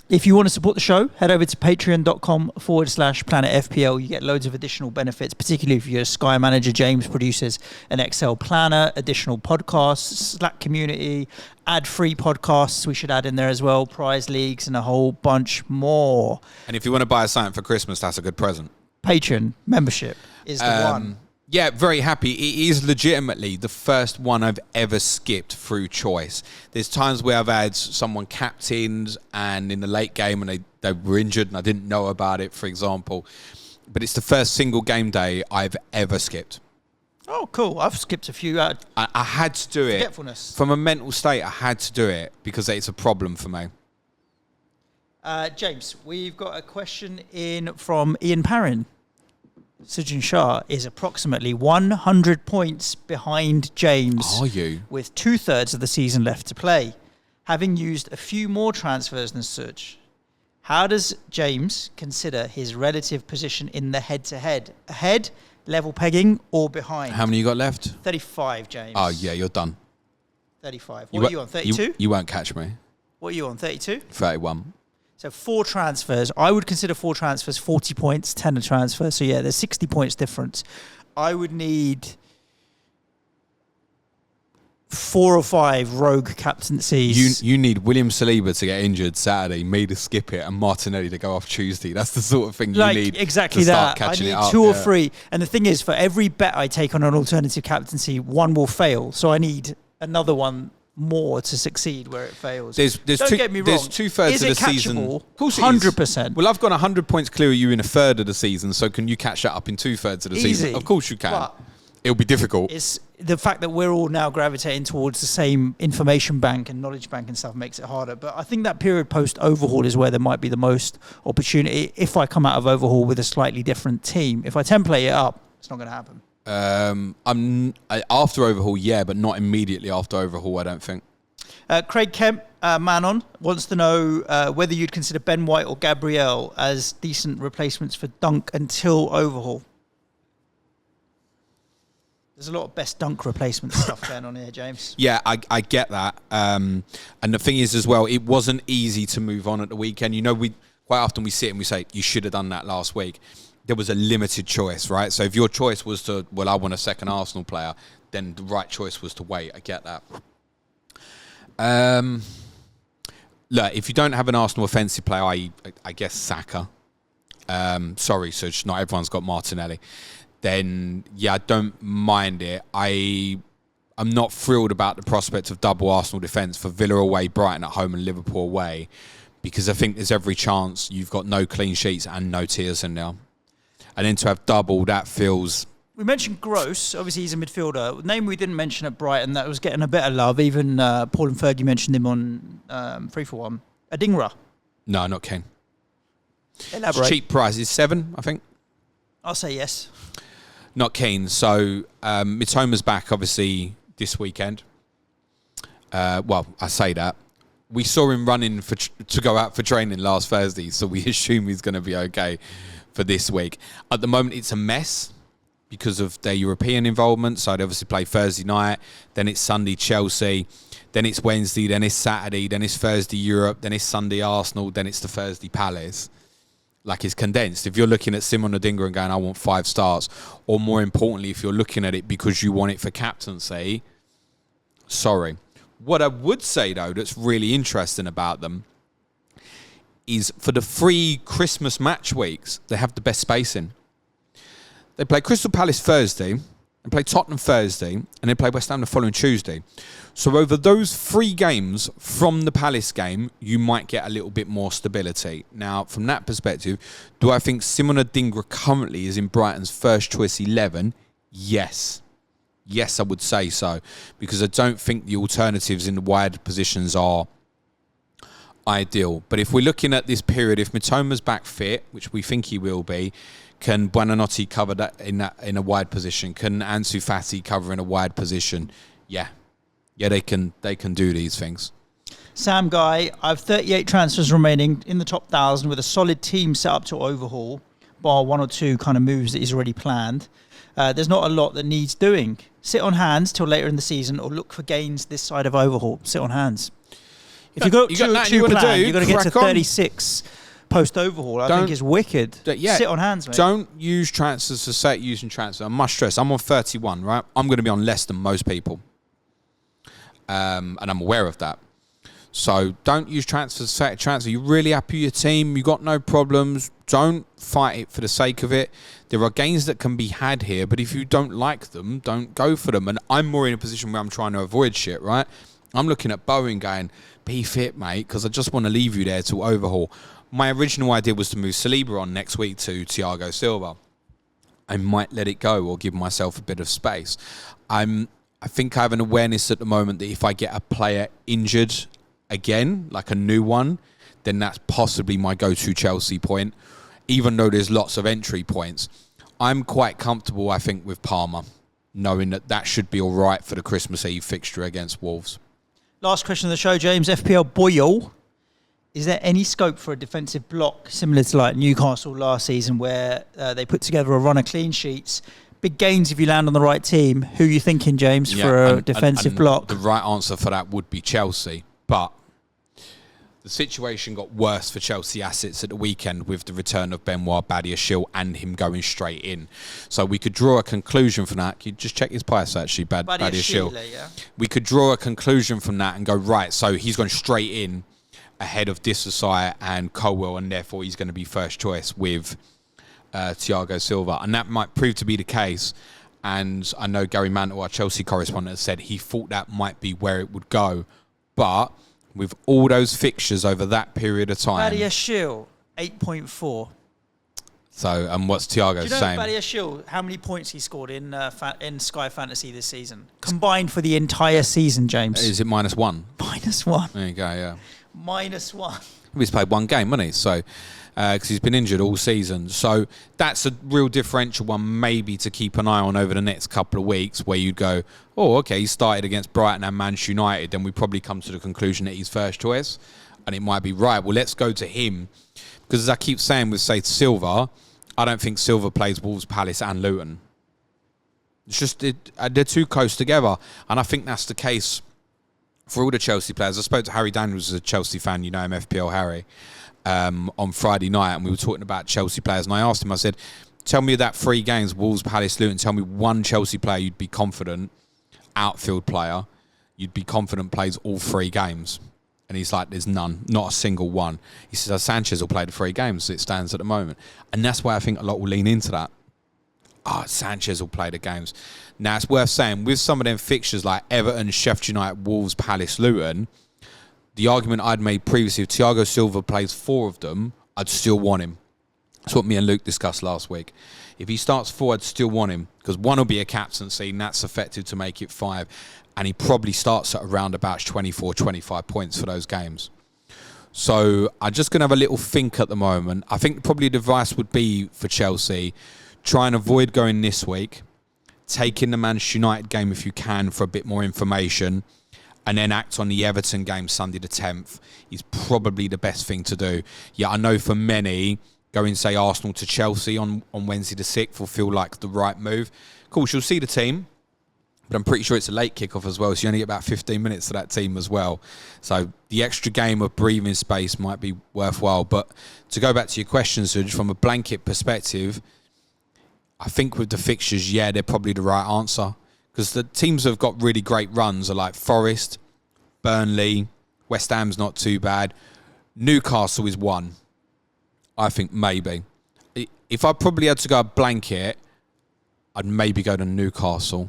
[SPEAKER 1] If you want to support the show, head over to patreon.com/planetfpl. You get loads of additional benefits, particularly if you're a Sky manager. James produces an Excel planner, additional podcasts, Slack community, ad-free podcasts we should add in there as well, prize leagues, and a whole bunch more.
[SPEAKER 2] And if you want to buy us something for Christmas, that's a good present.
[SPEAKER 1] Patreon membership is the one.
[SPEAKER 2] Yeah, very happy. It is legitimately the first one I've ever skipped through choice. There's times where I've had someone captained and in the late game and they were injured and I didn't know about it, for example. But it's the first single game day I've ever skipped.
[SPEAKER 1] Oh, cool. I've skipped a few.
[SPEAKER 2] I had to do it.
[SPEAKER 1] Forgetfulness.
[SPEAKER 2] From a mental state, I had to do it because it's a problem for me.
[SPEAKER 1] James, we've got a question in from Ian Parrin. Sujin Shah is approximately 100 points behind James.
[SPEAKER 2] Are you?
[SPEAKER 1] With 2/3 of the season left to play, having used a few more transfers than Suj. How does James consider his relative position in the head-to-head? Ahead, level pegging, or behind?
[SPEAKER 2] How many you got left?
[SPEAKER 1] 35, James.
[SPEAKER 2] Oh, yeah, you're done.
[SPEAKER 1] 35. What are you on, 32?
[SPEAKER 2] You won't catch me.
[SPEAKER 1] What are you on, 32?
[SPEAKER 2] 31.
[SPEAKER 1] So 4 transfers. I would consider 4 transfers 40 points, 10 a transfer. So yeah, there's 60 points difference. I would need 4 or 5 rogue captaincies.
[SPEAKER 2] You need William Saliba to get injured Saturday, me to skip it, and Martinelli to go off Tuesday. That's the sort of thing you need
[SPEAKER 1] exactly
[SPEAKER 2] to start
[SPEAKER 1] that.
[SPEAKER 2] catching
[SPEAKER 1] I need
[SPEAKER 2] it up.
[SPEAKER 1] 2 or 3. And the thing is, for every bet I take on an alternative captaincy, 1 will fail. So I need another one more to succeed where it fails.
[SPEAKER 2] Don't get me wrong. There's 2/3 of the season.
[SPEAKER 1] Of course, 100%.
[SPEAKER 2] Well, I've got 100 points clear of you in a third of the season, so can you catch that up in 2/3 of the season? Of course you can.
[SPEAKER 1] But
[SPEAKER 2] it'll be difficult.
[SPEAKER 1] It's the fact that we're all now gravitating towards the same information bank and knowledge bank and stuff makes it harder. But I think that period post overhaul is where there might be the most opportunity. If I come out of overhaul with a slightly different team, if I template it up, it's not going to happen.
[SPEAKER 2] After overhaul, yeah, but not immediately after overhaul, I don't think.
[SPEAKER 1] Craig Kemp, Manon, wants to know whether you'd consider Ben White or Gabriel as decent replacements for Dunk until overhaul. There's a lot of best Dunk replacement stuff going on here, James.
[SPEAKER 2] Yeah, I get that. And the thing is as well, it wasn't easy to move on at the weekend. You know, we quite often we sit and we say, you should have done that last week. There was a limited choice, right? So if your choice was to, well, I want a second Arsenal player, then the right choice was to wait. I get that. Look, if you don't have an Arsenal offensive player, I guess Saka. Sorry, Suj, not everyone's got Martinelli. Then, yeah, I don't mind it. I'm not thrilled about the prospect of double Arsenal defence for Villa away, Brighton at home and Liverpool away, because I think there's every chance you've got no clean sheets and no tiers in there. And then to have double, that feels...
[SPEAKER 1] We mentioned Gross. Obviously, he's a midfielder. Name we didn't mention at Brighton that was getting a bit of love. Even Paul and Fergie mentioned him on 3-for-1. Adingra.
[SPEAKER 2] No, not Kane.
[SPEAKER 1] Elaborate.
[SPEAKER 2] It's cheap price. It's 7, I think.
[SPEAKER 1] I'll say yes.
[SPEAKER 2] Not keen. So Mitoma's back, obviously, this weekend. Well, I say that. We saw him running to go out for training last Thursday, so we assume he's going to be okay for this week. At the moment, it's a mess. because of their European involvement. So they obviously play Thursday night, then it's Sunday Chelsea, then it's Wednesday, then it's Saturday, then it's Thursday Europe, then it's Sunday Arsenal, then it's the Thursday Palace. Like, it's condensed. If you're looking at Simon Odingra and going, I want 5 starts, or more importantly, if you're looking at it because you want it for captaincy, sorry. What I would say, though, that's really interesting about them is for the 3 Christmas match weeks, they have the best spacing. They play Crystal Palace Thursday, they play Tottenham Thursday, and they play West Ham the following Tuesday. So over those 3 games from the Palace game, you might get a little bit more stability. Now, from that perspective, do I think Simon Odingra currently is in Brighton's first choice 11? Yes. Yes, I would say so. Because I don't think the alternatives in the wide positions are ideal. But if we're looking at this period, if Mitoma's back fit, which we think he will be, can Buonanotte cover that in a wide position? Can Ansu Fati cover in a wide position? Yeah, they can do these things.
[SPEAKER 1] Sam Guy, I have 38 transfers remaining in the top 1,000 with a solid team set up to overhaul, bar 1 or 2 kind of moves that he's already planned. There's not a lot that needs doing. Sit on hands till later in the season or look for gains this side of overhaul. Sit on hands. If you've got two planned, you're going to get to 36 post-overhaul. I think is wicked. Sit on hands, mate.
[SPEAKER 2] Don't use transfers for sake using transfer. I must stress, I'm on 31, right? I'm going to be on less than most people. And I'm aware of that. So don't use transfers for sake transfer. You're really happy with your team. You got no problems. Don't fight it for the sake of it. There are gains that can be had here, but if you don't like them, don't go for them. And I'm more in a position where I'm trying to avoid shit, right? I'm looking at Bowen going, be fit, mate, because I just want to leave you there to overhaul. My original idea was to move Saliba on next week to Thiago Silva. I might let it go or give myself a bit of space. I think I have an awareness at the moment that if I get a player injured again, like a new one, then that's possibly my go-to Chelsea point, even though there's lots of entry points. I'm quite comfortable, I think, with Palmer, knowing that that should be all right for the Christmas Eve fixture against Wolves.
[SPEAKER 1] Last question of the show, James. FPL Boyle. Is there any scope for a defensive block similar to like Newcastle last season where they put together a run of clean sheets? Big gains if you land on the right team. Who are you thinking, James, for a defensive block?
[SPEAKER 2] The right answer for that would be Chelsea. But the situation got worse for Chelsea assets at the weekend with the return of Benoit Badiashile and him going straight in. So we could draw a conclusion from that. You just check his price, actually, Badiashile.
[SPEAKER 1] Yeah.
[SPEAKER 2] We could draw a conclusion from that and go, right, so he's gone straight in ahead of Disasai and Colwell, and therefore he's going to be first choice with Thiago Silva. And that might prove to be the case. And I know Gary Mantle, our Chelsea correspondent, said he thought that might be where it would go. But with all those fixtures over that period of time...
[SPEAKER 1] Badiashile, 8.4.
[SPEAKER 2] So, and what's Thiago saying?
[SPEAKER 1] Do you know Badiashile, how many points he scored in Sky Fantasy this season? Combined for the entire season, James.
[SPEAKER 2] Is it -1?
[SPEAKER 1] -1.
[SPEAKER 2] There you go, yeah.
[SPEAKER 1] -1.
[SPEAKER 2] He's played 1 game, hasn't he? So, because he's been injured all season. So that's a real differential one maybe to keep an eye on over the next couple of weeks, where you'd go, oh, okay, he started against Brighton and Manchester United, then we probably come to the conclusion that he's first choice. And it might be, right, well, let's go to him. Because as I keep saying with, say, Silva, I don't think Silva plays Wolves, Palace and Luton. It's just, they're too close together. And I think that's the case for all the Chelsea players. I spoke to Harry Daniels, a Chelsea fan, you know him, FPL Harry, on Friday night, and we were talking about Chelsea players. And I asked him, I said, tell me that 3 games, Wolves, Palace, Luton, tell me one Chelsea player you'd be confident, outfield player, you'd be confident plays all 3 games. And he's like, there's none, not a single one. He says, Sanchez will play the 3 games as it stands at the moment. And that's why I think a lot will lean into that. Sanchez will play the games. Now, it's worth saying, with some of them fixtures like Everton, Sheffield United, Wolves, Palace, Luton, the argument I'd made previously, if Thiago Silva plays 4 of them, I'd still want him. That's what me and Luke discussed last week. If he starts 4, I'd still want him, because 1 will be a captaincy, and that's effective to make it 5. And he probably starts at around about 24, 25 points for those games. So I'm just going to have a little think at the moment. I think probably the advice would be for Chelsea, try and avoid going this week, take in the Manchester United game if you can for a bit more information, and then act on the Everton game Sunday the 10th is probably the best thing to do. Yeah, I know for many, going, say, Arsenal to Chelsea on Wednesday the 6th will feel like the right move. Of course, you'll see the team, but I'm pretty sure it's a late kickoff as well, so you only get about 15 minutes to that team as well. So the extra game of breathing space might be worthwhile. But to go back to your question, Suj, from a blanket perspective, I think with the fixtures, yeah, they're probably the right answer. Because the teams that have got really great runs are like Forest, Burnley, West Ham's not too bad. Newcastle is one. I think maybe. If I probably had to go a blanket, I'd maybe go to Newcastle.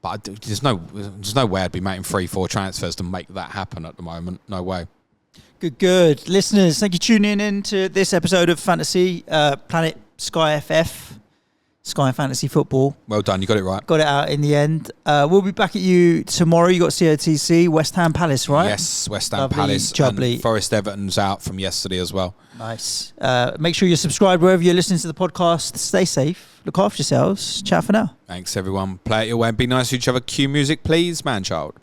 [SPEAKER 2] But there's no way I'd be making 3-4 transfers to make that happen at the moment. No way.
[SPEAKER 1] Good. Listeners, thank you for tuning in to this episode of Fantasy Planet SkyFF. Sky Fantasy Football.
[SPEAKER 2] Well done, you got it right.
[SPEAKER 1] Got it out in the end. We'll be back at you tomorrow. You got COTC, West Ham Palace, right?
[SPEAKER 2] Yes, West Ham
[SPEAKER 1] Lovely,
[SPEAKER 2] Palace.
[SPEAKER 1] jubbly.
[SPEAKER 2] And Forest Everton's out from yesterday as well.
[SPEAKER 1] Nice. Make sure you're subscribed wherever you're listening to the podcast. Stay safe. Look after yourselves. Ciao for now.
[SPEAKER 2] Thanks, everyone. Play it your way and be nice to each other. Cue music, please, man child.